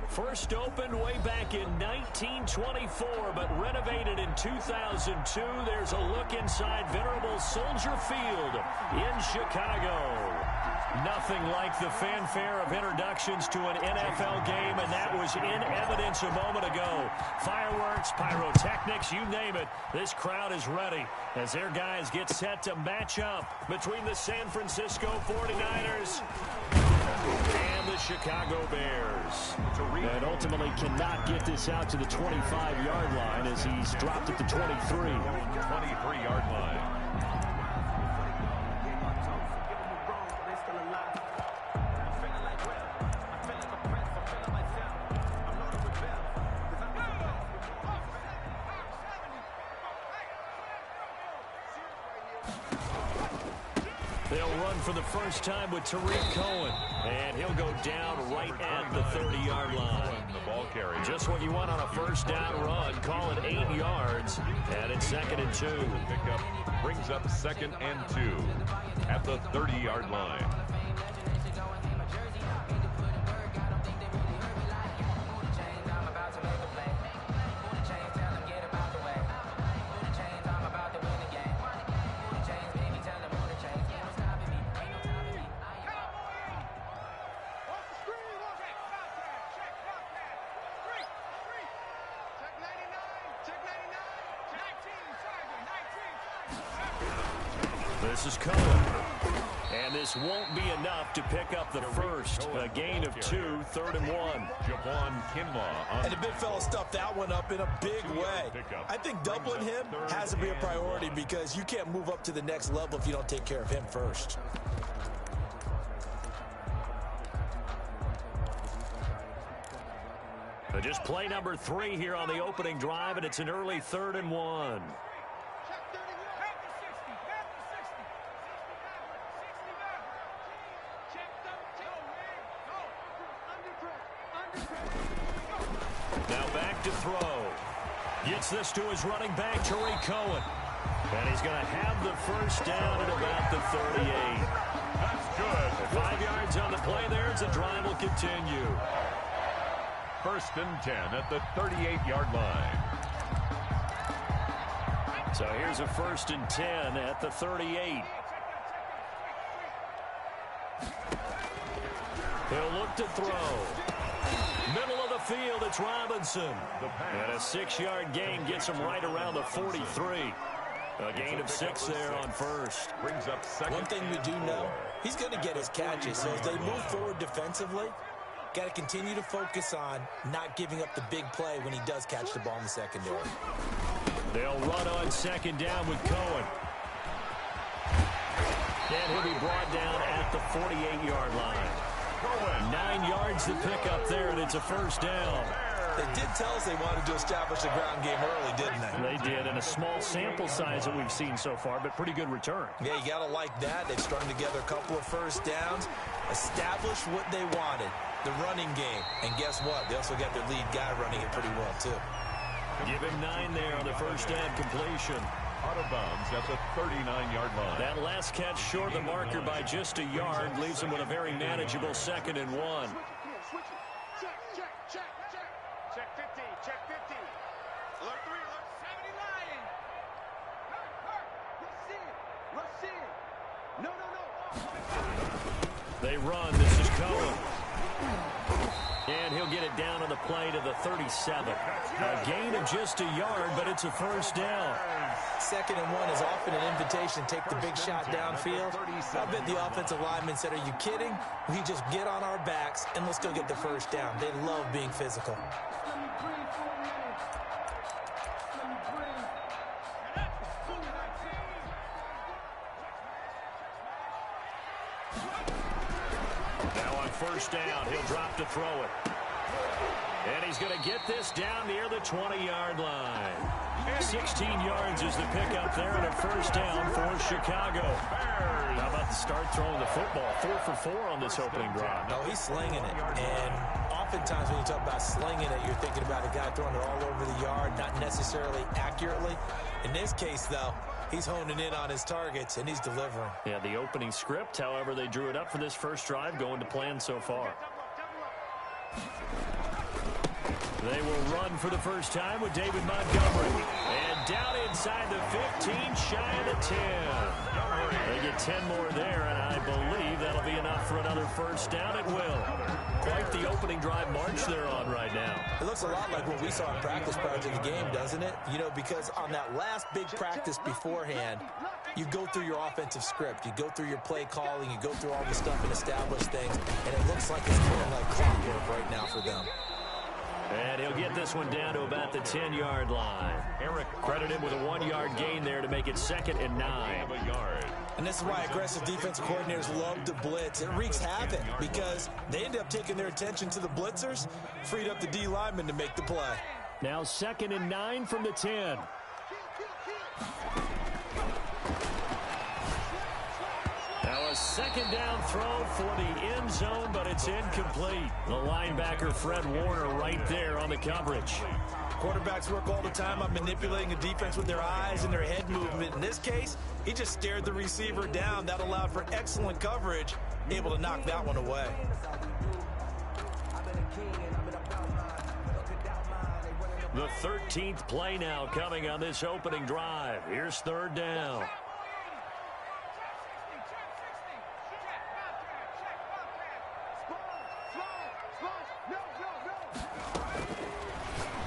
First opened way back in 1924, but renovated in 2002. There's a look inside venerable Soldier Field in Chicago. Nothing like the fanfare of introductions to an NFL game, and that was in evidence a moment ago. Fireworks, pyrotechnics, you name it. This crowd is ready as their guys get set to match up between the San Francisco 49ers and the Chicago Bears. And ultimately cannot get this out to the 25-yard line as he's dropped at the 23. 23-yard line. They'll run for the first time with Tariq Cohen, and he'll go down right at the 30-yard line. The ball carrier. Just what you want on a first down run. Call it 8 yards, and it's 2nd and 2. Pickup brings up 2nd and 2 at the 30-yard line. This is Cohen. And this won't be enough to pick up the first. A gain of 2, 3rd and 1. Javon Kinlaw. And the big fella stuffed that one up in a big way. I think doubling him has to be a priority because you can't move up to the next level if you don't take care of him first. Just play number 3 here on the opening drive, and it's an early 3rd and 1. Now back to throw. Gets this to his running back, Tariq Cohen. And he's going to have the first down at about the 38. That's good. 5 yards on the play there as the drive will continue. 1st and 10 at the 38-yard line. So here's a 1st and 10 at the 38. He'll look to throw. Middle of the field, it's Robinson. And a 6-yard gain gets him right around the 43. A gain of 6 there on first. Brings up 2nd. One thing we do know, he's going to get his catches. So as they move forward defensively, got to continue to focus on not giving up the big play when he does catch the ball in the secondary. They'll run on 2nd down with Cohen. And he'll be brought down at the 48-yard line. 9 yards to pick up there, and it's a first down. They did tell us they wanted to establish a ground game early, didn't they? They did, and a small sample size that we've seen so far, but pretty good return. Yeah, you got to like that. They've strung together a couple of first downs, established what they wanted, the running game. And guess what? They also got their lead guy running it pretty well, too. Give him 9 there on the first down completion. Out of bounds at the 39-yard line. That last catch short of the marker by just a yard leaves him with a very manageable 2nd and 1. Check 50, check 50. Alert 3, alert 70 Lion. Rush in. No. They run. This is Cohen. And he'll get it down on the play to the 37. A gain of just a yard, but it's a first down. 2nd and 1 is often an invitation to take the big shot downfield. I bet the offensive lineman said, are you kidding? We just get on our backs and let's go get the first down. They love being physical. Now on first down, he'll drop to throw it. And he's going to get this down near the 20-yard line. 16 yards is the pickup there, and a first down for Chicago. How about the start throwing the football? 4 for 4 on this opening drive. No, he's slinging it. And oftentimes when you talk about slinging it, you're thinking about a guy throwing it all over the yard, not necessarily accurately. In this case, though, he's honing in on his targets, and he's delivering. Yeah, the opening script, however, they drew it up for this first drive, going to plan so far. They will run for the first time with David Montgomery. And down inside the 15, shy of the 10. They get 10 more there, and I believe that'll be enough for another first down. It will. Quite the opening drive march they're on right now. It looks a lot like what we saw in practice prior to the game, doesn't it? You know, because on that last big practice beforehand, you go through your offensive script. You go through your play calling. You go through all the stuff and establish things. And it looks like it's going like clockwork right now for them. And he'll get this one down to about the 10-yard line. Eric credited with a 1-yard gain there to make it 2nd and 9. And this is why aggressive defensive coordinators love to blitz. It wreaks havoc because they end up taking their attention to the blitzers, freed up the D lineman to make the play. Now 2nd and 9 from the 10. Now a 2nd down throw for the end zone, but it's incomplete. The linebacker Fred Warner right there on the coverage. Quarterbacks work all the time on manipulating a defense with their eyes and their head movement. In this case, he just stared the receiver down. That allowed for excellent coverage, able to knock that one away. The 13th play now coming on this opening drive. Here's 3rd down.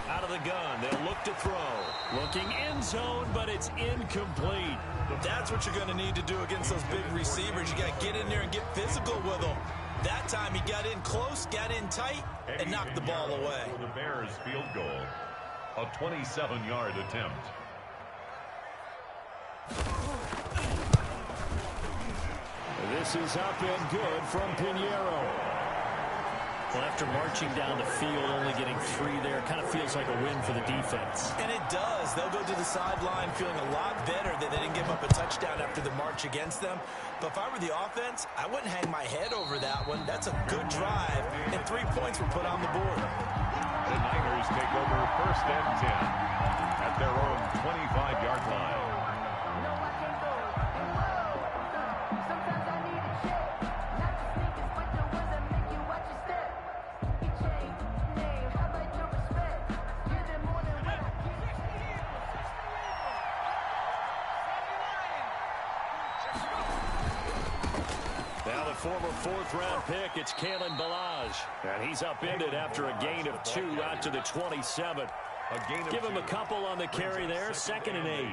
Out of the gun, they'll look to throw. Looking end zone, but it's incomplete. That's what you're going to need to do against those big receivers. You got to get in there and get physical with them. That time he got in close, got in tight, and knocked the ball away. For the Bears field goal, a 27-yard attempt. This is up and good from Pinheiro. Well, after marching down the field, only getting 3 there, kind of feels like a win for the defense. And it does. They'll go to the sideline feeling a lot better that they didn't give up a touchdown after the march against them. But if I were the offense, I wouldn't hang my head over that one. That's a good drive, and 3 points were put on the board. The Niners take over 1st and 10 at their own 25-yard line. Former 4th-round pick, it's Kalen Ballage. And he's upended after a gain of 2 out to the 27. Give him a couple on the carry there, 2nd and 8.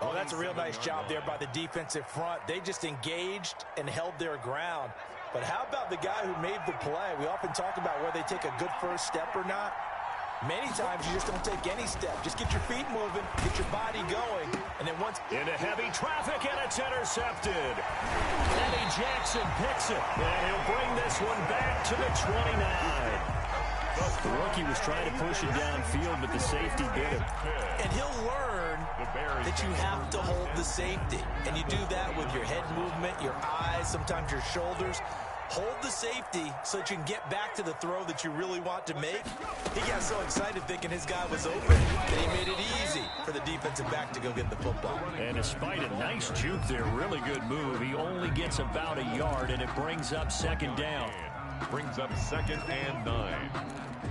Oh, that's a real nice job there by the defensive front. They just engaged and held their ground. But how about the guy who made the play? We often talk about whether they take a good first step or not. Many times you just don't take any step. Just get your feet moving, get your body going, and then once... Into heavy traffic, and it's intercepted. Eddie Jackson picks it, and he'll bring this one back to the 29. The rookie was trying to push it downfield, but the safety bit him. And he'll learn that you have to hold the safety. And you do that with your head movement, your eyes, sometimes your shoulders. Hold the safety so that you can get back to the throw that you really want to make. He got so excited thinking his guy was open that he made it easy for the defensive back to go get the football. And despite a nice juke there, really good move, he only gets about a yard, and it brings up 2nd down. Brings up 2nd and 9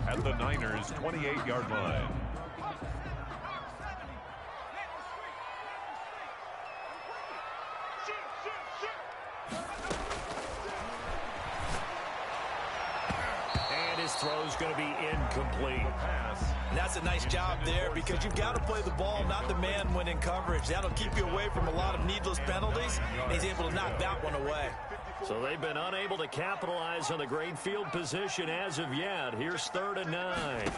at the Niners' 28-yard line. Throw's going to be incomplete. And that's a nice job there because you've got to play the ball, not the man when in coverage. That'll keep you away from a lot of needless penalties, and he's able to knock that one away. So they've been unable to capitalize on the great field position as of yet. Here's 3rd and 9.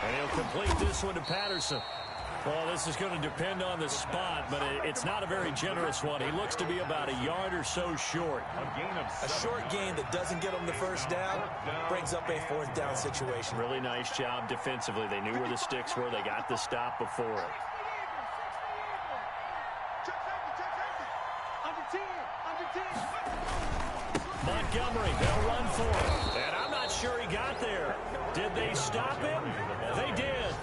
And he'll complete this one to Patterson. Well, this is going to depend on the spot, but it's not a very generous one. He looks to be about a yard or so short. A short gain that doesn't get him the first down brings up a 4th down situation. Really nice job defensively. They knew where the sticks were. They got the stop before it. Montgomery, they'll run for it. And I'm not sure he got there. Did they stop him? They did.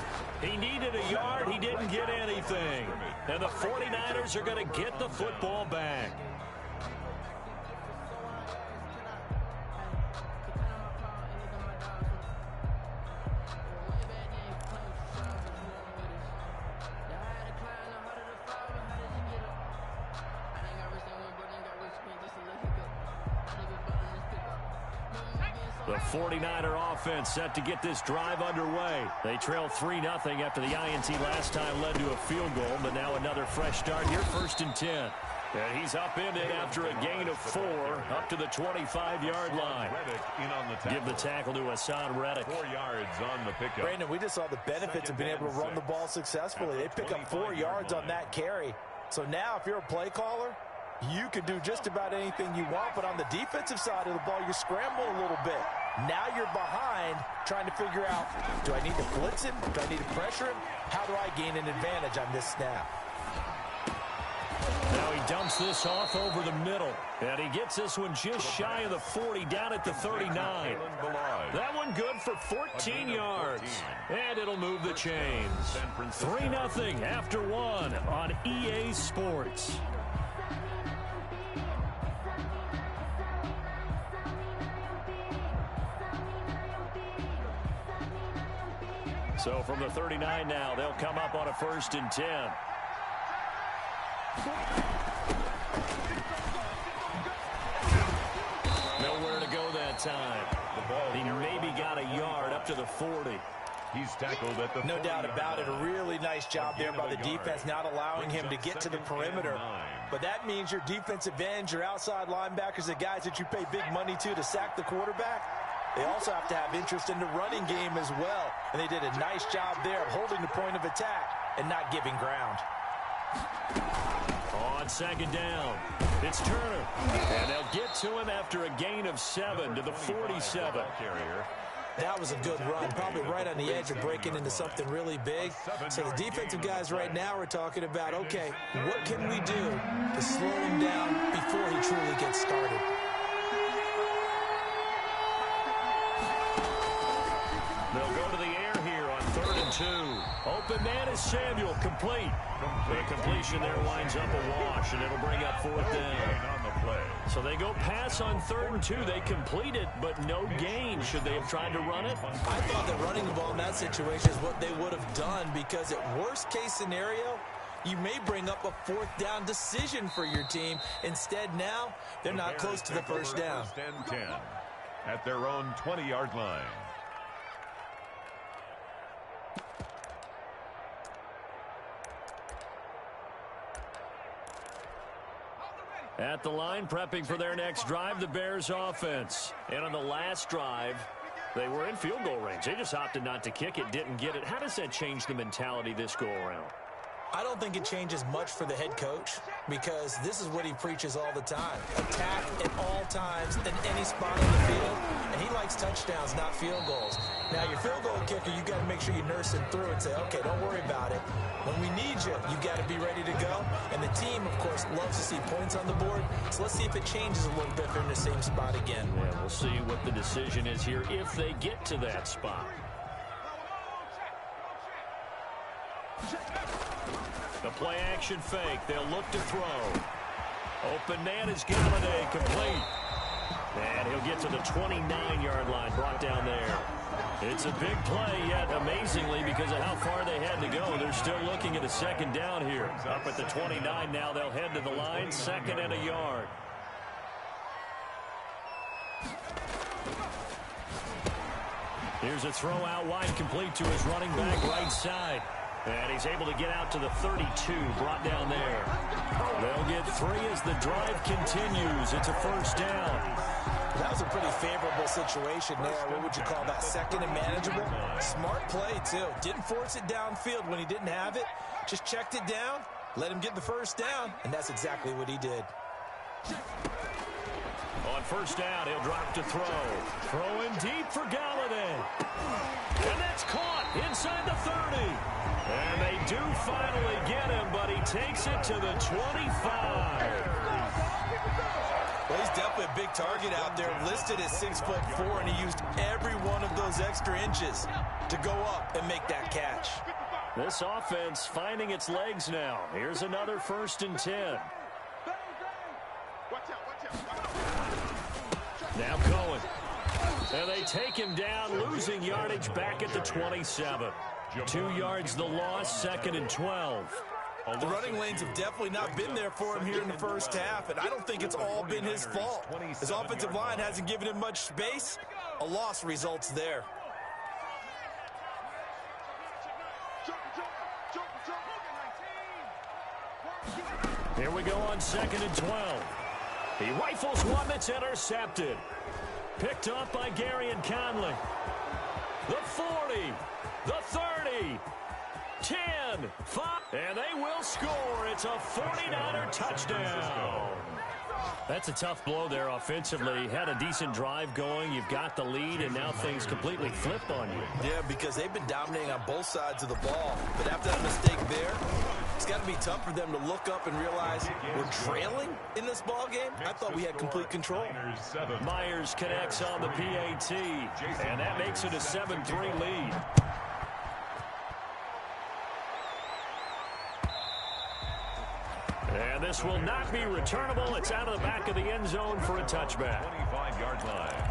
He needed a yard. He didn't get anything. And the 49ers are going to get the football back. The 49er offense set to get this drive underway. They trail 3-0 after the INT last time led to a field goal, but now another fresh start here, 1st and 10. And he's up in it after a gain of 4, up to the 25-yard line. Give the tackle to Hassan Reddick. 4 yards on the pickup. Brandon, we just saw the benefits of being able to run the ball successfully. They pick up 4 yards on that carry. So now if you're a play caller, you can do just about anything you want, but on the defensive side of the ball, you scramble a little bit. Now you're behind trying to figure out, do I need to blitz him? Do I need to pressure him? How do I gain an advantage on this snap? Now he dumps this off over the middle, and he gets this one just shy of the 40, down at the 39. That one good for 14 yards, and it'll move the chains. 3-0 after 1 on EA Sports. So from the 39 now, they'll come up on a 1st and 10. Nowhere to go that time. He maybe got a yard up to the 40. He's tackled at the No doubt about it. A really nice job there by the defense, not allowing him to get to the perimeter. But that means your defensive ends, your outside linebackers, the guys that you pay big money to sack the quarterback, they also have to have interest in the running game as well. And they did a nice job there of holding the point of attack and not giving ground. On 2nd down, it's Turner. And they'll get to him after a gain of 7 to the 47. That was a good run, probably right on the edge of breaking into something really big. So the defensive guys right now are talking about, okay, what can we do to slow him down before he truly gets started? They'll go to the air here on 3rd and 2. Open man is Samuel, complete. The completion there winds up a wash, and it'll bring up 4th down. So they go pass on 3rd and 2. They complete it, but no gain. Should they have tried to run it? I thought that running the ball in that situation is what they would have done, because at worst case scenario, you may bring up a 4th down decision for your team. Instead now, they're not close to the 1st down. 1st and 10 at their own 20-yard line. At the line, prepping for their next drive, the Bears offense. And on the last drive, they were in field goal range. They just opted not to kick it, didn't get it. How does that change the mentality this go-around? I don't think it changes much for the head coach, because this is what he preaches all the time. Attack at all times in any spot on the field, and he likes touchdowns, not field goals. Now, your field goal kicker, you got to make sure you nurse him through and say, okay, don't worry about it. When we need you, you got to be ready to go. And the team, of course, loves to see points on the board. So let's see if it changes a little bit if they're in the same spot again. Yeah, we'll see what the decision is here if they get to that spot. The play action fake. They'll look to throw. Open man is Galladay, complete. And he'll get to the 29-yard line, brought down there. It's a big play, yet amazingly, because of how far they had to go, they're still looking at a 2nd down here. Up at the 29 now, they'll head to the line, 2nd and a yard. Here's a throw out wide, complete to his running back right side. And he's able to get out to the 32, brought down there. They'll get 3 as the drive continues. It's a 1st down. That was a pretty favorable situation there. What would you call that? 2nd and manageable? Smart play, too. Didn't force it downfield when he didn't have it. Just checked it down, let him get the 1st down, and that's exactly what he did. On 1st down, he'll drop to throw. Throwing deep for Galladay. And that's caught inside the 30. And they do finally get him, but he takes it to the 25. Well, he's definitely a big target out there, listed at 6'4", and he used every one of those extra inches to go up and make that catch. This offense finding its legs now. Here's another 1st and 10. Now Cohen. And they take him down, losing yardage back at the 27. 2 yards the loss, 2nd and 12. The running lanes have definitely not been there for him here in the 1st half, and I don't think it's all been his fault. His offensive line hasn't given him much space, A loss results there. Here we go on 2nd and 12. He rifles one that's intercepted. Picked up by Gary and Conley. The 40, the 30, 10, 5, and they will score. It's a 49er touchdown. That's a tough blow there offensively. Had a decent drive going. You've got the lead, and now things completely flipped on you. Yeah, because they've been dominating on both sides of the ball. But after that mistake there, it's got to be tough for them to look up and realize we're trailing in this ball game. I thought we had complete control. Myers connects on the PAT, and that makes it a 7-3 lead. And this will not be returnable. It's out of the back of the end zone for a touchback. 25-yard line.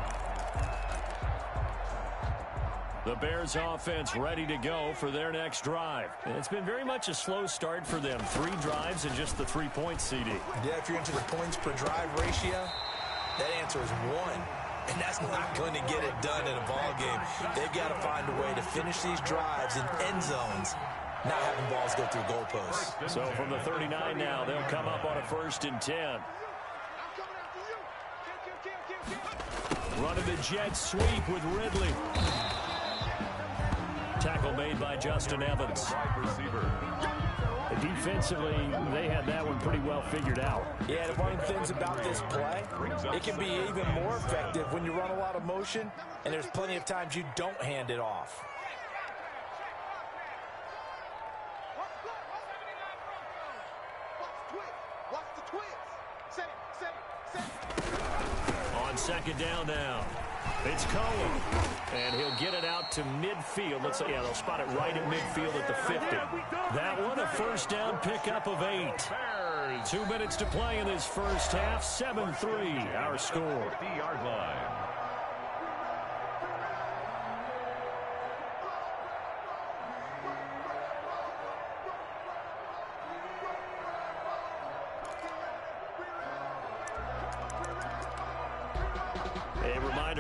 The Bears offense ready to go for their next drive. It's been very much a slow start for them. 3 drives and just the 3 points, CD. Yeah, if you're into the points per drive ratio, that answer is 1. And that's not going to get it done in a ball game. They've got to find a way to finish these drives in end zones, not having balls go through goalposts. So from the 39 now, they'll come up on a 1st and 10. Running the jet sweep with Ridley. Tackle made by Justin Evans. Defensively, they had that one pretty well figured out. Yeah, one of the things about this play, it can be even more effective when you run a lot of motion, and there's plenty of times you don't hand it off. On 2nd down now. It's Cohen, and he'll get it out to midfield. Yeah, they'll spot it right at midfield at the 50. That one, a 1st down pickup of 8. 2 minutes to play in this first half. 7-3, our score. 50-yard line.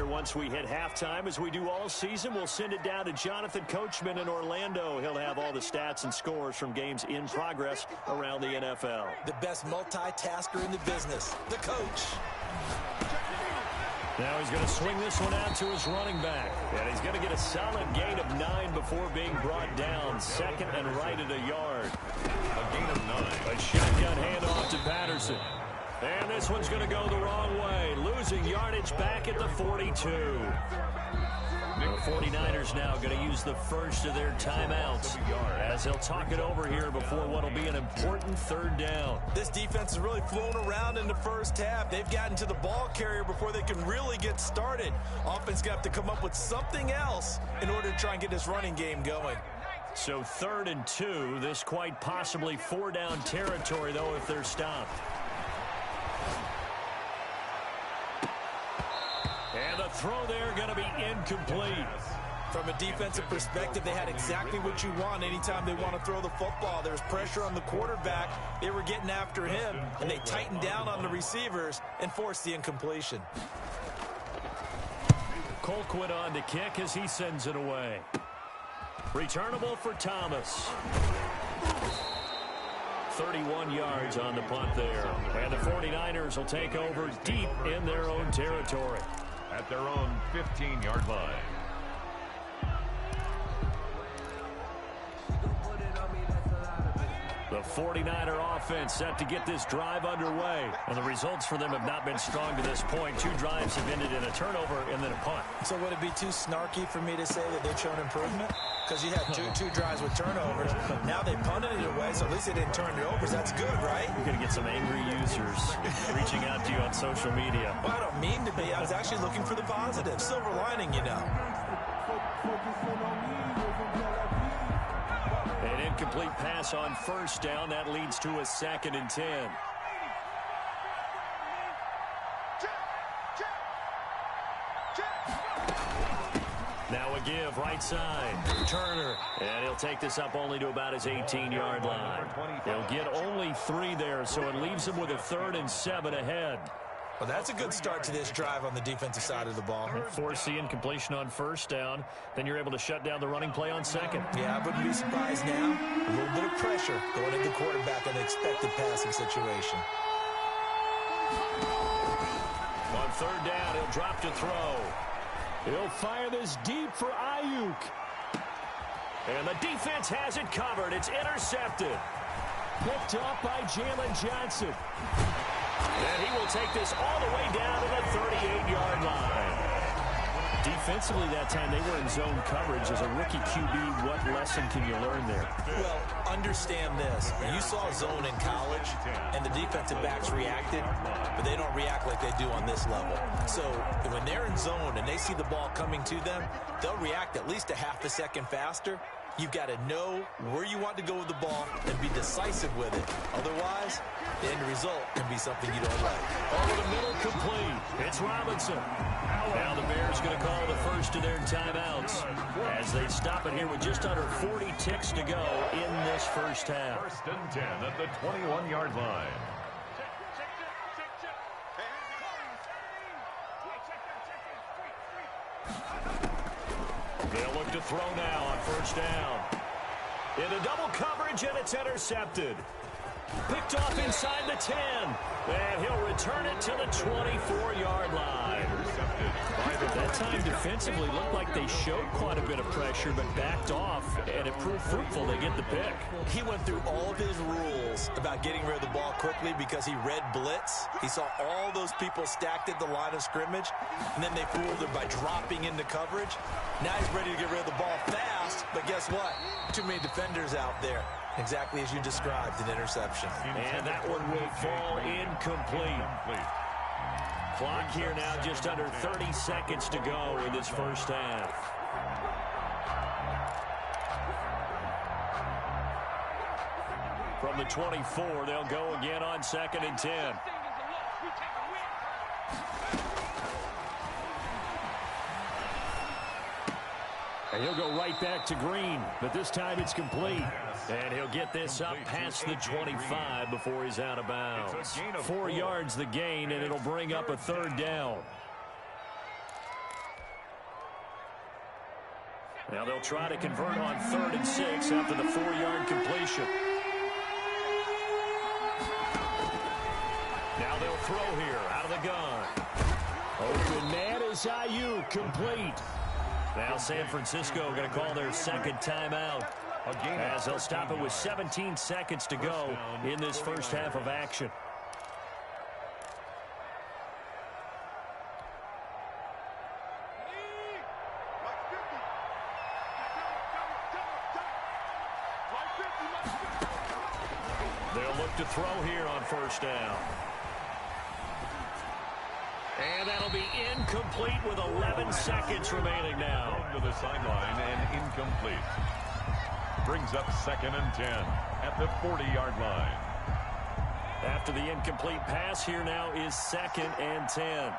Once we hit halftime, as we do all season, we'll send it down to Jonathan Coachman in Orlando. He'll have all the stats and scores from games in progress around the NFL. The best multitasker in the business, the coach. Now he's going to swing this one out to his running back. And he's going to get a solid gain of 9 before being brought down. 2nd and right at a yard. A gain of 9. A shotgun handoff to Patterson. And this one's going to go the wrong way. Losing yardage back at the 42. The 49ers now going to use the first of their timeouts as they'll talk it over here before what will be an important 3rd down. This defense is really flown around in the first half. They've gotten to the ball carrier before they can really get started. Offense got to come up with something else in order to try and get this running game going. So 3rd and 2. This quite possibly 4-down territory, though, if they're stopped. And the throw there going to be incomplete. From a defensive perspective, they had exactly what you want anytime they want to throw the football. There's pressure on the quarterback. They were getting after him, and they tightened down on the receivers and forced the incompletion. Colquitt on to kick as he sends it away. Returnable for Thomas. 31 yards on the punt there. And the 49ers will take over deep in their own territory. At their own 15-yard line. The 49er offense set to get this drive underway. And the results for them have not been strong to this point. 2 drives have ended in a turnover and then a punt. So would it be too snarky for me to say that they've shown improvement? Because you had two drives with turnovers. Now they punted it away, so at least they didn't turn it over. That's good, right? You're going to get some angry users reaching out to you on social media. Well, I don't mean to be. I was actually looking for the positive. Silver lining, you know. An incomplete pass on 1st down. That leads to a 2nd and 10. Now a give, right side. Turner. And he'll take this up only to about his 18-yard line. He'll get only 3 there, so it leaves him with a 3rd and 7 ahead. Well, that's a good start to this drive on the defensive side of the ball. Force the incompletion on first down. Then you're able to shut down the running play on second. Yeah, I wouldn't be surprised now. A little bit of pressure going into the quarterback in an expected passing situation. On third down, he'll drop to throw. He'll fire this deep for Ayuk. And the defense has it covered. It's intercepted. Picked up by Jalen Johnson. And he will take this all the way down to the 38-yard line. Defensively that time, they were in zone coverage. As a rookie QB, what lesson can you learn there? Well, understand this. You saw zone in college, and the defensive backs reacted, but they don't react like they do on this level. So when they're in zone and they see the ball coming to them, they'll react at least a half a second faster. You've got to know where you want to go with the ball and be decisive with it. Otherwise, the end result can be something you don't like. Over the middle, complete. It's Robinson. Now the Bears going to call the first of their timeouts as they stop it here with just under 40 ticks to go in this first half. First and 10 at the 21-yard line. They'll look to throw now on first down. Into double coverage, and it's intercepted. Picked off inside the 10. And he'll return it to the 24-yard line. That time defensively looked like they showed quite a bit of pressure, but backed off, and it proved fruitful. They get the pick. He went through all of his rules about getting rid of the ball quickly because he read blitz. He saw all those people stacked at the line of scrimmage, and then they fooled him by dropping into coverage. Now he's ready to get rid of the ball fast, but guess what? Too many defenders out there. Exactly as you described, an interception. And that one will fall incomplete. Clock here now just under 30 seconds to go in this first half. From the 24, they'll go again on second and 10. And he'll go right back to Green, but this time it's complete. And he'll get this up past the 25 before he's out of bounds. 4 yards the gain, and it'll bring up a third down. Now they'll try to convert on 3rd and 6 after the 4-yard completion. Now they'll throw here out of the gun. Open man is Ayuk, complete. Now San Francisco going to call their second timeout as they'll stop it with 17 seconds to go in this first half of action. They'll look to throw here on first down. And that'll be incomplete with 11 seconds remaining now. To the sideline and incomplete. Brings up 2nd and 10 at the 40-yard line. After the incomplete pass, here now is 2nd and 10.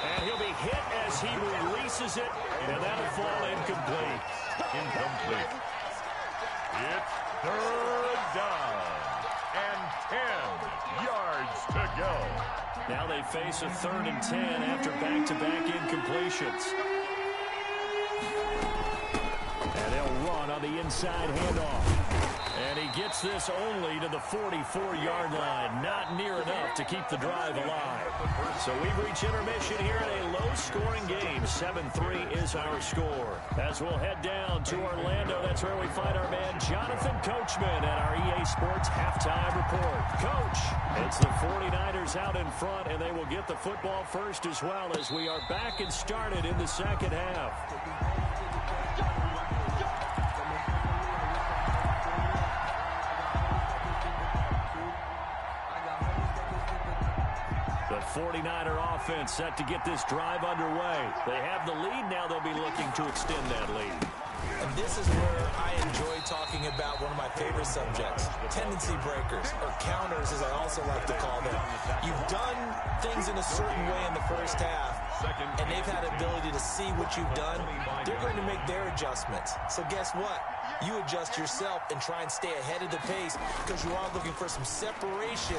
And he'll be hit as he releases it, and that'll fall incomplete. Incomplete. It's 3rd down and 10 yards to go. Now they face a 3rd and 10 after back-to-back incompletions. And they'll run on the inside handoff. And he gets this only to the 44-yard line. Not near enough to keep the drive alive. So we've reached intermission here in a low-scoring game. 7-3 is our score. As we'll head down to Orlando, that's where we find our man Jonathan Coachman at our EA Sports Halftime Report. Coach, it's the 49ers out in front, and they will get the football first as well as we are back and started in the second half. The 49er offense set to get this drive underway. They have the lead. Now they'll be looking to extend that lead. And this is where I enjoy talking about one of my favorite subjects, tendency breakers, or counters as I also like to call them. You've done things in a certain way in the first half, and they've had the ability to see what you've done. They're going to make their adjustments. So guess what? you adjust yourself and try and stay ahead of the pace because you are looking for some separation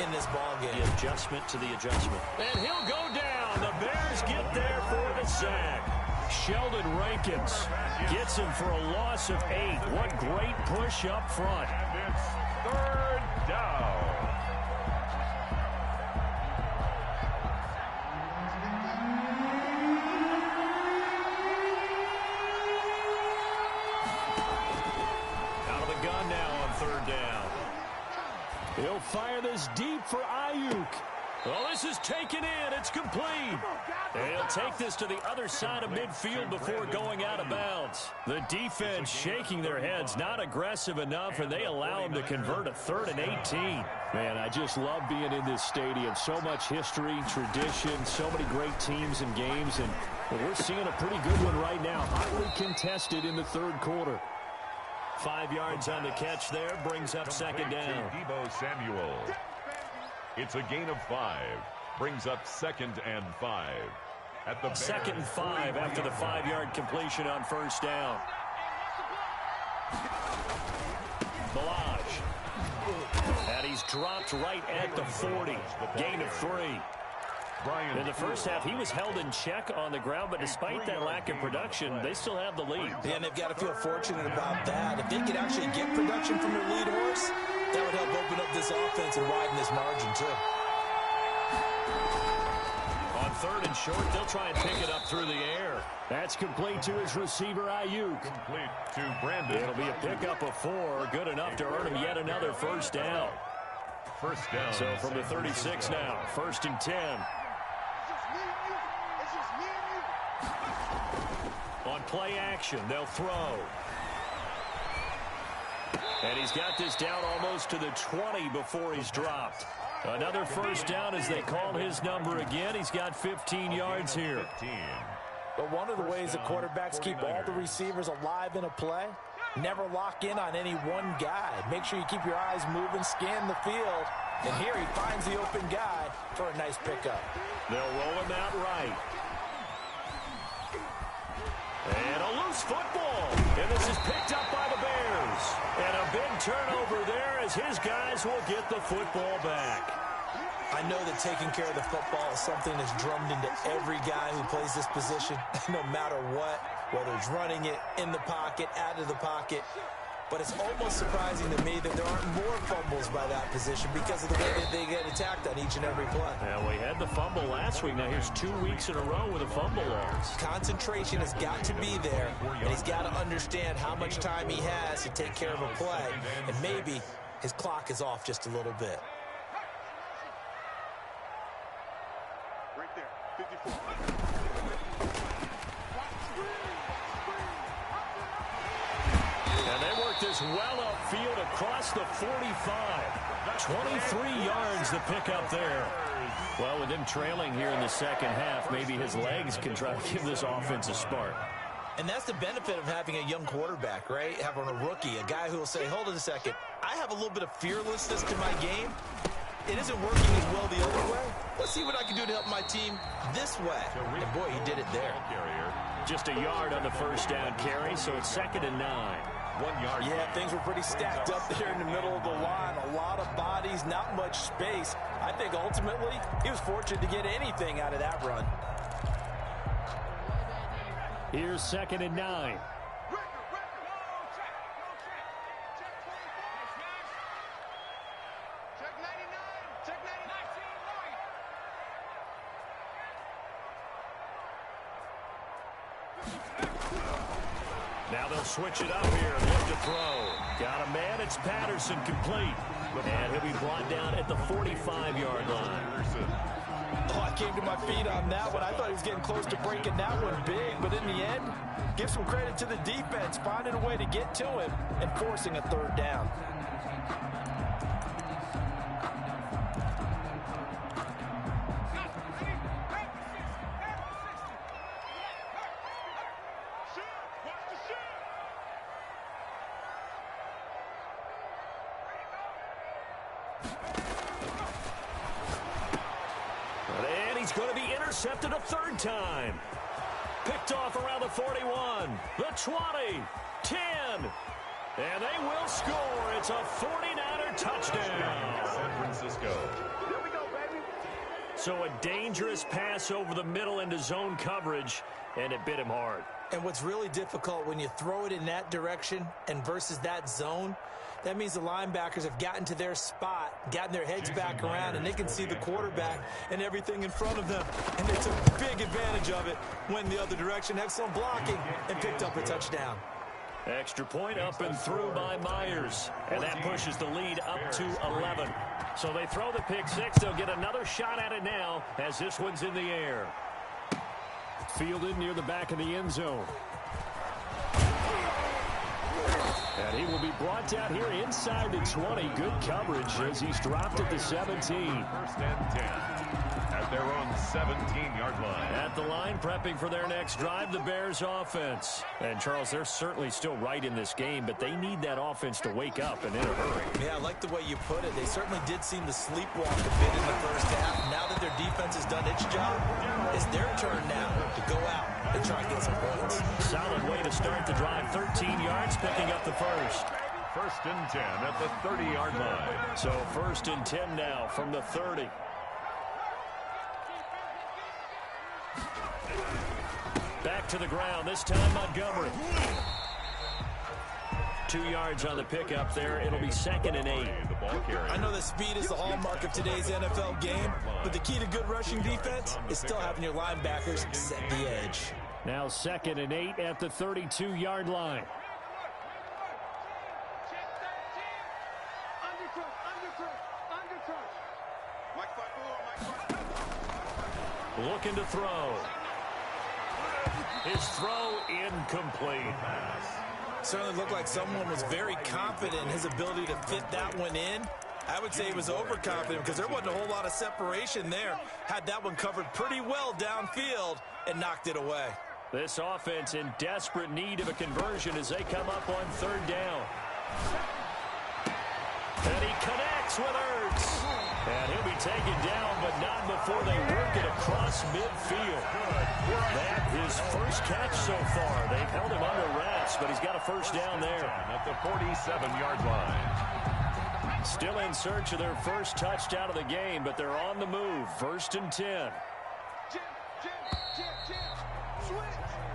in this ball game. The adjustment to the adjustment. And he'll go down. The Bears get there for the sack. Sheldon Rankins gets him for a loss of 8. What great push up front. And it's third down. Out of the gun now on third down. He'll fire this deep for Ayuk. Well, this is taken in. It's complete. And he'll take this to the other side of midfield before going out of bounds. The defense shaking their heads, not aggressive enough, and they allow him to convert a 3rd and 18. Man, I just love being in this stadium. So much history, tradition, so many great teams and games, and we're seeing a pretty good one right now. Hotly contested in the third quarter. 5 yards on the catch there, brings up second down. Deebo Samuel. It's a gain of 5. Brings up 2nd and 5. At the 2nd and 5 after the 5-yard completion on first down. Balaj. And he's dropped right at the 40. Gain of 3. In the first half, he was held in check on the ground, but despite that lack of production, they still have the lead. Yeah, and they've got to feel fortunate about that. If they could actually get production from their lead horse, that would help open up this offense and widen this margin, too. On 3rd and short, they'll try and pick it up through the air. That's complete to his receiver, Ayuk. Complete to Brandon. It'll be a pickup of 4, good enough to earn him yet another first down. First down. So from the 36 now, 1st and 10. On play action, they'll throw. And he's got this down almost to the 20 before he's dropped. Another first down as they call his number again. He's got 15 yards here. But one of the ways the quarterbacks keep all the receivers alive in a play, never lock in on any one guy. Make sure you keep your eyes moving, scan the field. And here he finds the open guy for a nice pickup. They'll roll him out right. And a loose football. And this is picked up by the Bears. And a big turnover there as his guys will get the football back. I know that taking care of the football is something that's drummed into every guy who plays this position, no matter what, whether it's running it, in the pocket, out of the pocket. But it's almost surprising to me that there aren't more fumbles by that position because of the way that they get attacked on each and every play. Yeah, we had the fumble last week. Now here's 2 weeks in a row with a fumble loss. Concentration has got to be there, and he's got to understand how much time he has to take care of a play. And maybe his clock is off just a little bit. Right there, 54. And they work this well upfield across the 45. 23 yards to pick up there. Well, with him trailing here in the second half, maybe his legs can try to give this offense a spark. And that's the benefit of having a young quarterback, right? Having a rookie, a guy who will say, hold it a second, I have a little bit of fearlessness to my game. It isn't working as well the other way. Let's see what I can do to help my team this way. And boy, he did it there. Just a yard on the first down carry, so it's 2nd and 9. 1 yard. Yeah, things were pretty stacked up there in the middle of the line. A lot of bodies, not much space. I think ultimately he was fortunate to get anything out of that run. Here's 2nd and 9. Check 99. Check 99. Now they'll switch it up here and look to throw. Got a man, it's Patterson, complete. And he'll be brought down at the 45-yard line. Oh, I came to my feet on that one. I thought he was getting close to breaking that one big, but in the end, give some credit to the defense, finding a way to get to him and forcing a 3rd down. And he's going to be intercepted a 3rd time. Picked off around the 41, the 20, 10. And they will score. It's a 49er touchdown. San Francisco. Here we go, baby. So a dangerous pass over the middle into zone coverage, and it bit him hard. And what's really difficult when you throw it in that direction and versus that zone, that means the linebackers have gotten to their spot, gotten their heads back around, and they can see the quarterback and everything in front of them. And they took big advantage of it, went in the other direction, excellent blocking, and picked up a touchdown. Extra point up and through by Myers. And that pushes the lead up to 11. So they throw the pick six. They'll get another shot at it now as this one's in the air. Fielded near the back of the end zone. And he will be brought down here inside the 20. Good coverage as he's dropped at the 17. First and 10 at their own 17-yard line. At the line, prepping for their next drive, the Bears offense. And, Charles, they're certainly still right in this game, but they need that offense to wake up and in a hurry. Yeah, I like the way you put it. They certainly did seem to sleepwalk a bit in the first half. Now that their defense has done its job, it's their turn now to go out and try and get some points. Solid way to start the drive. 13 yards, picking up the first. First and 10 at the 30-yard line. So first and 10 now from the 30. Back to the ground, this time Montgomery. 2 yards on the pickup there. It'll be second and 8. The ball carrier. I know that speed is the hallmark of today's NFL game, but the key to good rushing defense is still having your linebackers set the edge. Now second and 8 at the 32-yard line. Looking to throw. His throw incomplete. Certainly looked like someone was very confident in his ability to fit that one in. I would say he was overconfident because there wasn't a whole lot of separation there. Had that one covered pretty well downfield and knocked it away. This offense in desperate need of a conversion as they come up on third down. And he connects with Ertz. And he'll be taken down, but not before they work it across midfield. That his first catch so far. They've held him under wraps, but he's got a first down there. At the 47-yard line. Still in search of their first touchdown of the game, but they're on the move. First and 10.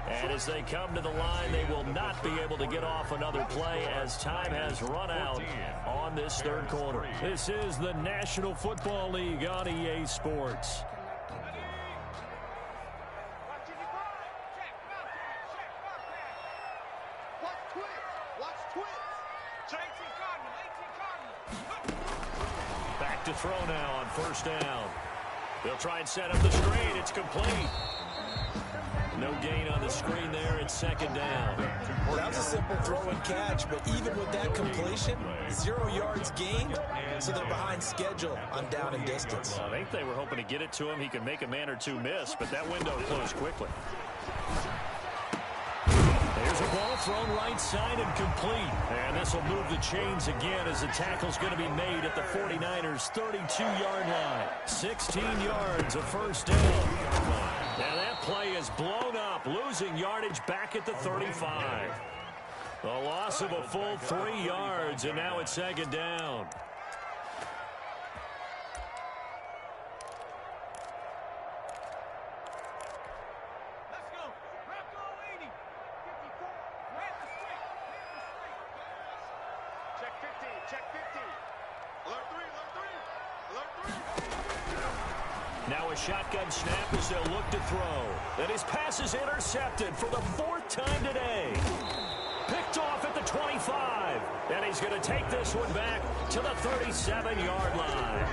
And as they come to the line, they will not be able to get off another play as time has run out on this third quarter. This is the National Football League on EA Sports. Back to throw now on first down. They'll try and set up the screen. It's complete. No gain on the screen there. It's second down. Well, that was a simple throw and catch, but even with that completion, 0 yards gained, so they're behind schedule on down and distance. Well, I think they were hoping to get it to him. He could make a man or two miss, but that window closed quickly. There's a ball thrown right side and complete. And this will move the chains again as the tackle's going to be made at the 49ers' 32-yard line. 16 yards, a first down. Now that play is blown up, losing yardage back at the 35. A loss of a full 3 yards, and now it's second down. Now a shotgun snap as they'll look to throw. And his pass is intercepted for the 4th time today. Picked off at the 25. And he's going to take this one back to the 37-yard line.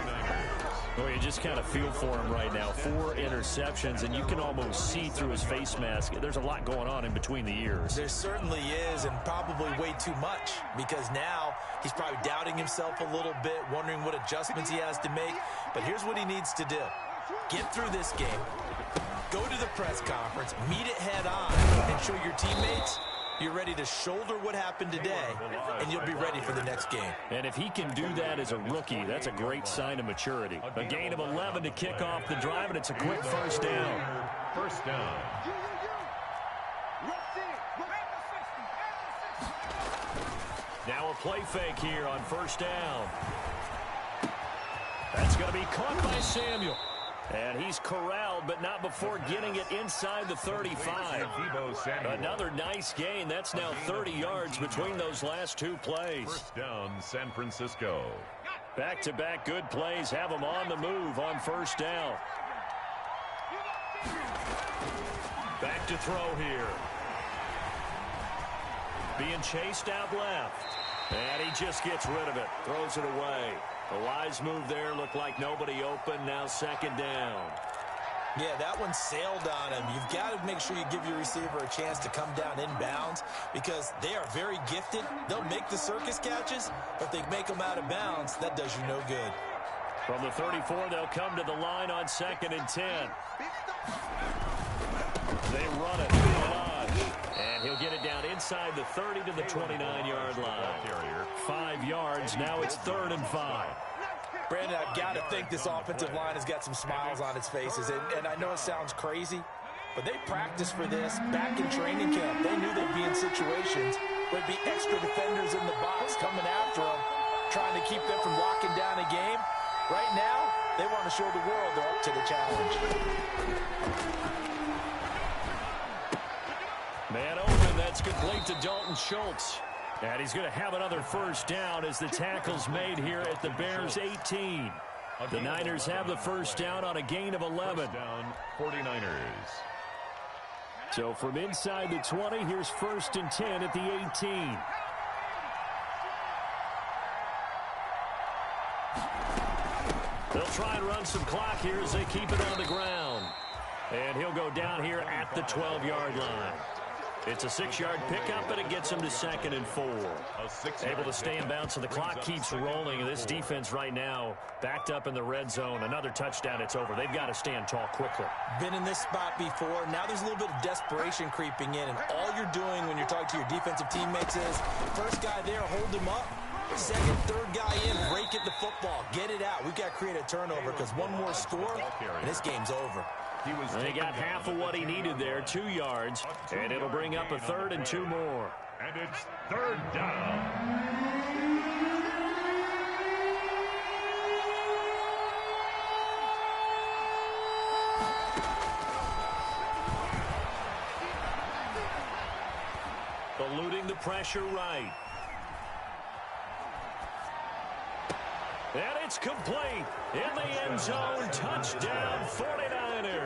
Well, you just kind of feel for him right now. 4 interceptions, and you can almost see through his face mask. There's a lot going on in between the ears. There certainly is, and probably way too much, because now he's probably doubting himself a little bit, wondering what adjustments he has to make. But here's what he needs to do. Get through this game, go to the press conference, meet it head on, and show your teammates you're ready to shoulder what happened today, and you'll be ready for the next game. And if he can do that as a rookie, that's a great sign of maturity. A gain of 11 to kick off the drive, and it's a quick first down. First down. Now a play fake here on first down. That's going to be caught by Samuel. And he's corralled, but not before getting it inside the 35. Another nice gain. That's now 30 yards between those last two plays. First down, San Francisco. Back-to-back good plays have them on the move on first down. Back to throw here. Being chased out left. And he just gets rid of it. Throws it away. A wise move there. Looked like nobody open. Now second down. Yeah, that one sailed on him. You've got to make sure you give your receiver a chance to come down inbounds because they are very gifted. They'll make the circus catches, but if they make them out of bounds, that does you no good. From the 34, they'll come to the line on 2nd and 10. They run it. And he'll get it down inside the 30 to the 29-yard line. 5 yards. Now it's 3rd and 5. Brandon, I've got to think this offensive line has got some smiles on its faces. And I know it sounds crazy, but they practiced for this back in training camp. They knew they'd be in situations where there'd be extra defenders in the box coming after them, trying to keep them from locking down a game. Right now, they want to show the world they're up to the challenge. Man open, that's complete to Dalton Schultz. And he's going to have another first down as the tackle's made here at the Bears' 18. The Niners have the first down on a gain of 11. First down, 49ers. So from inside the 20, here's 1st and 10 at the 18. They'll try and run some clock here as they keep it on the ground. And he'll go down here at the 12-yard line. It's a 6-yard pickup, but it gets him to 2nd and 4. Able to stay in bounds, so the clock keeps rolling. And this defense right now backed up in the red zone. Another touchdown, it's over. They've got to stand tall quickly. Been in this spot before. Now there's a little bit of desperation creeping in. And all you're doing when you're talking to your defensive teammates is, first guy there, hold him up. Second, third guy in, break at the football. Get it out. We've got to create a turnover because one more score, and this game's over. He got half of what he needed there, 2 yards, and it'll bring up a 3rd and 2 more. And it's 3rd down. Eluding the pressure right. And it's complete. In the end zone, touchdown 49ers.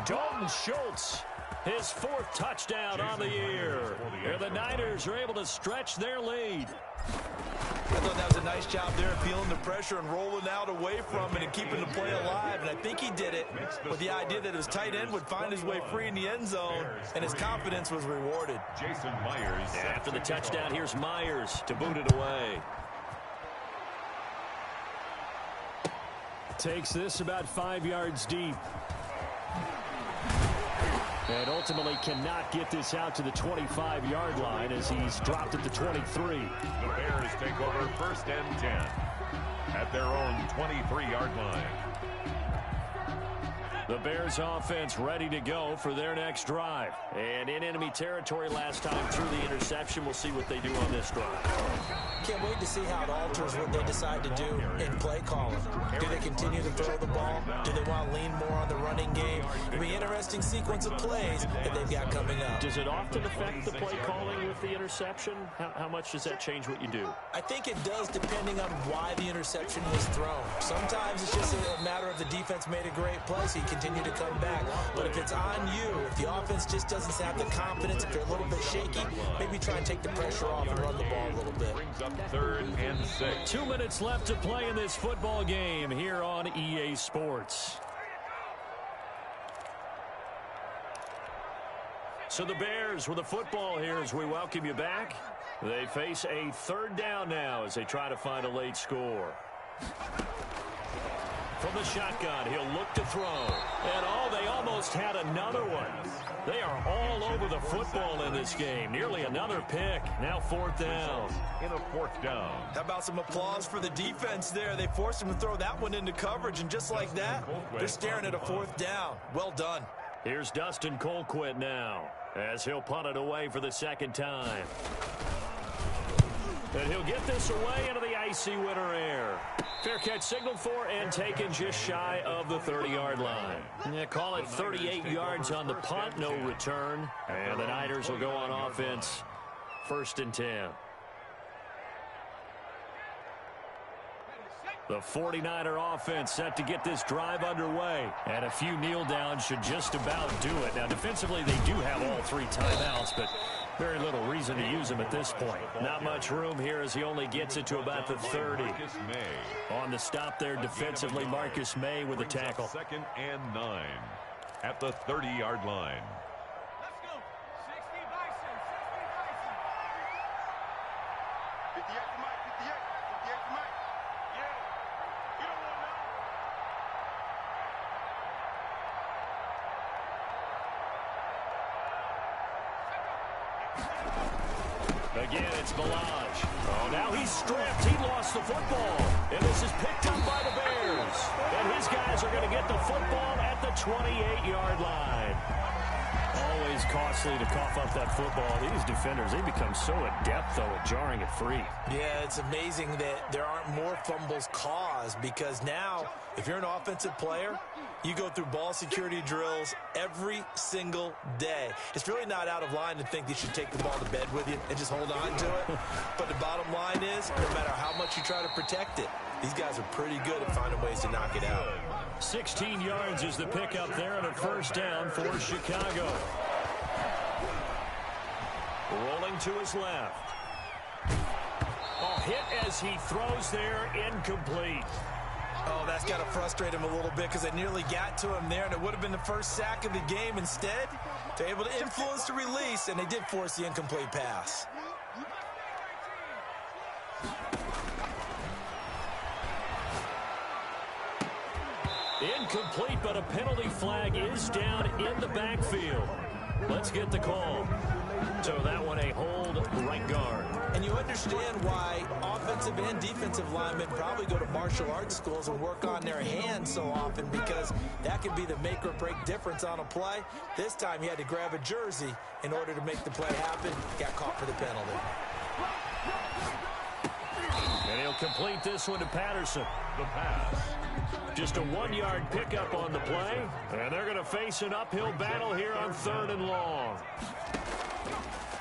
Dalton Schultz, his 4th touchdown on the year. And the Niners are able to stretch their lead. I thought that was a nice job there, feeling the pressure and rolling out away from it and keeping the play alive. And I think he did it with the idea that his tight end would find his way free in the end zone, and his confidence was rewarded. Jason Myers. After the touchdown, here's Myers to boot it away. Takes this about 5 yards deep. And ultimately cannot get this out to the 25-yard line as he's dropped at the 23. The Bears take over 1st and 10 at their own 23-yard line. The Bears offense ready to go for their next drive. And in enemy territory last time through the interception. We'll see what they do on this drive. Can't wait to see how it alters what they decide to do in play calling. Do they continue to throw the ball? Do they want to lean more on the running game? It'll be an interesting sequence of plays that they've got coming up. Does it often affect the play calling with the interception? How much does that change what you do? I think it does, depending on why the interception was thrown. Sometimes it's just a matter of the defense made a great play, so you continue to come back. But if it's on you, if the offense just doesn't have the confidence, if they're a little bit shaky, maybe try and take the pressure off and run the ball a little bit. Brings up 3rd and 6. 2 minutes left to play in this football game here on EA Sports. So the Bears with the football here as we welcome you back. They face a 3rd down now as they try to find a late score. From the shotgun, he'll look to throw. And they almost had another one. They are all over the football in this game. Nearly another pick. Now 4th down. In a 4th down. How about some applause for the defense there? They forced him to throw that one into coverage, and just like that, they're staring at a 4th down. Well done. Here's Dustin Colquitt now as he'll punt it away for the 2nd time. And he'll get this away into the icy winter air. Fair catch signaled for and taken just shy of the 30-yard line. Yeah, call it 38 yards on the punt, no return. And the Niners will go on offense, 1st and 10. The 49er offense set to get this drive underway. And a few kneel downs should just about do it. Now, defensively, they do have all 3 timeouts, but very little reason to use them at this point. Not much room here as he only gets it to about the 30. On the stop there defensively, Marcus May with a tackle. 2nd and 9 at the 30-yard line. Let's go. 60 Bison. 60 Bison. 58 to Mike. 58 to Mike. Yeah. You don't want to know. Again, it's Balaj. Oh, now he's stripped. He lost the football. And this is picked up by the Bears. And his guys are going to get the football at the 28-yard line. Always costly to cough up that football. These defenders, they become so adept, though, at jarring it free. Yeah, it's amazing that there aren't more fumbles caused because now, if you're an offensive player, you go through ball security drills every single day. It's really not out of line to think you should take the ball to bed with you and just hold on to it. But the bottom line is, no matter how much you try to protect it, these guys are pretty good at finding ways to knock it out. 16 yards is the pickup there on a 1st down for Chicago. Rolling to his left. Oh, hit as he throws there, incomplete. Oh, that's got to frustrate him a little bit because it nearly got to him there, and it would have been the first sack of the game. Instead, they're able to influence the release, and they did force the incomplete pass. Incomplete, but a penalty flag is down in the backfield. Let's get the call. So that one a hold, right guard. And you understand why offensive and defensive linemen probably go to martial arts schools and work on their hands so often because that can be the make or break difference on a play. This time he had to grab a jersey in order to make the play happen. Got caught for the penalty. And he'll complete this one to Patterson. The pass. Just a 1-yard pickup on the play. And they're going to face an uphill battle here on 3rd and long.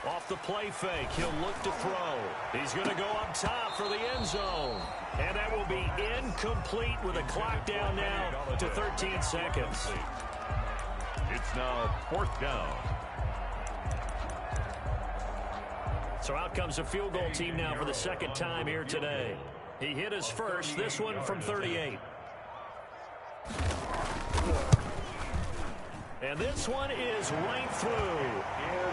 Off the play fake, he'll look to throw. He's going to go up top for the end zone. And that will be incomplete with a clock down now to 13 seconds. It's now 4th down. So out comes a field goal team now for the 2nd time here today. He hit his first, this one from 38. And this one is right through.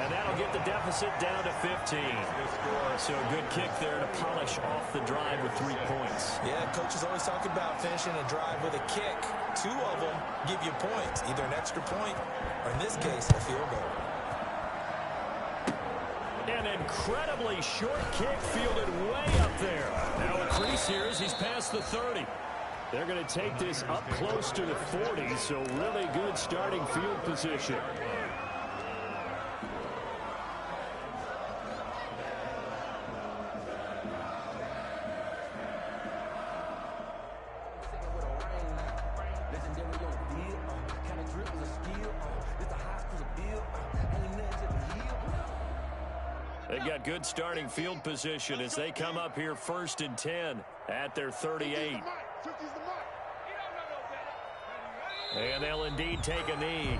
And that'll get the deficit down to 15. So a good kick there to polish off the drive with 3 points. Yeah, coaches always talk about finishing a drive with a kick. 2 of them give you points, either an extra point or, in this case, a field goal. An incredibly short kick fielded way up there. Now a crease here as he's past the 30. They're going to take this up close to the 40, so really good starting field position. They've got good starting field position as they come up here 1st and 10 at their 38. And they'll indeed take a knee.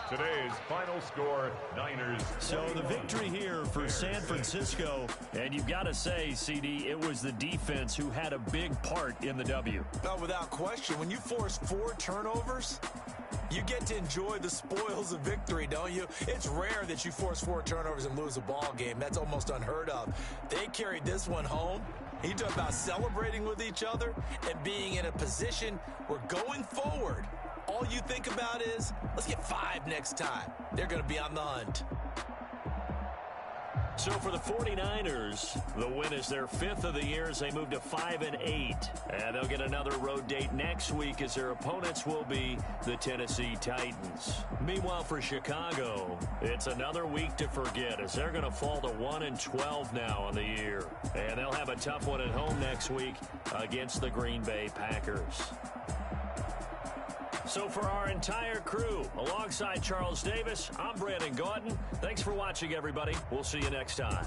Today's final score, Niners. So the victory here for San Francisco, and you've got to say, CD, it was the defense who had a big part in the W. No, without question. When you force 4 turnovers, you get to enjoy the spoils of victory, don't you? It's rare that you force 4 turnovers and lose a ball game. That's almost unheard of. They carried this one home. You talk about celebrating with each other and being in a position where going forward, all you think about is, let's get 5 next time. They're going to be on the hunt. So for the 49ers, the win is their 5th of the year as they move to 5-8. And they'll get another road date next week as their opponents will be the Tennessee Titans. Meanwhile, for Chicago, it's another week to forget as they're going to fall to 1-12 now on the year. And they'll have a tough one at home next week against the Green Bay Packers. So for our entire crew, alongside Charles Davis, I'm Brandon Gautin. Thanks for watching, everybody. We'll see you next time.